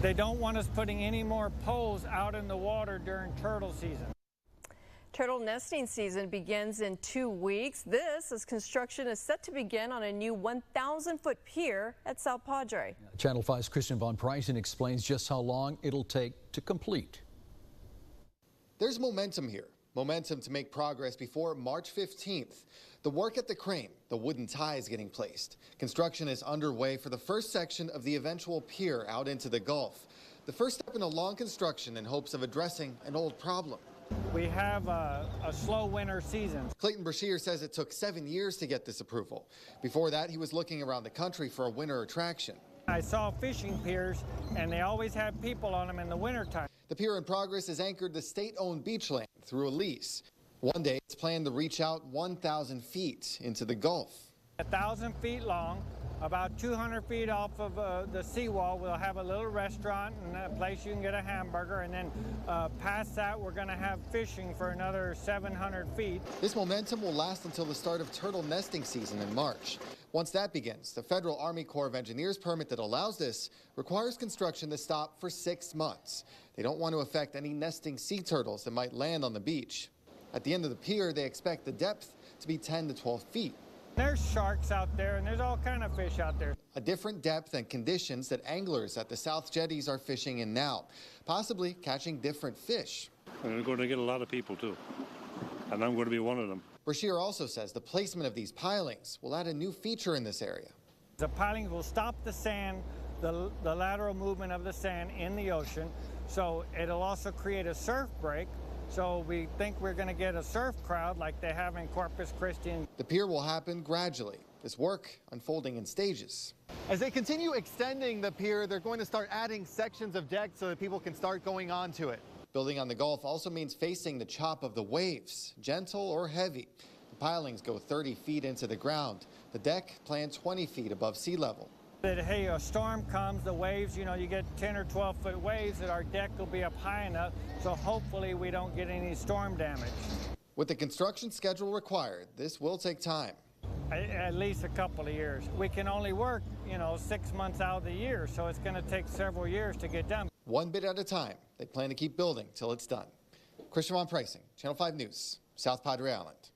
They don't want us putting any more poles out in the water during turtle season. Turtle nesting season begins in 2 weeks. This as construction is set to begin on a new 1,000-foot pier at South Padre. Channel 5's Christian Von Preisen explains just how long it'll take to complete. There's momentum here. Momentum to make progress before March 15th. The work at the crane, the wooden tie is getting placed. Construction is underway for the first section of the eventual pier out into the Gulf. The first step in a long construction in hopes of addressing an old problem. We have a slow winter season. Clayton Brashear says it took 7 years to get this approval. Before that, he was looking around the country for a winter attraction. I saw fishing piers, and they always have people on them in the wintertime. The pier in progress is anchored to state-owned beachland through a lease. One day, it's planned to reach out 1,000 feet into the Gulf. 1,000 feet long, about 200 feet off of the seawall. We'll have a little restaurant and a place you can get a hamburger, and then past that, we're going to have fishing for another 700 feet. This momentum will last until the start of turtle nesting season in March. Once that begins, the Federal Army Corps of Engineers permit that allows this requires construction to stop for 6 months. They don't want to affect any nesting sea turtles that might land on the beach. At the end of the pier, they expect the depth to be 10 to 12 feet. There's sharks out there, and there's all kind of fish out there. A different depth and conditions that anglers at the South Jetties are fishing in now, possibly catching different fish. We're going to get a lot of people, too, and I'm going to be one of them. Brashear also says the placement of these pilings will add a new feature in this area. The pilings will stop the sand, the lateral movement of the sand in the ocean, so it'll also create a surf break. So we think we're going to get a surf crowd like they have in Corpus Christi. The pier will happen gradually, this work unfolding in stages. As they continue extending the pier, they're going to start adding sections of deck so that people can start going onto it. Building on the Gulf also means facing the chop of the waves, gentle or heavy. The pilings go 30 feet into the ground. The deck planned 20 feet above sea level. That, hey, a storm comes, the waves, you get 10 or 12 foot waves, that our deck will be up high enough, so hopefully we don't get any storm damage. With the construction schedule required, this will take time. At least a couple of years. We can only work, 6 months out of the year, so it's going to take several years to get done. One bit at a time, they plan to keep building till it's done. Christian Von Preisen, Channel 5 News, South Padre Island.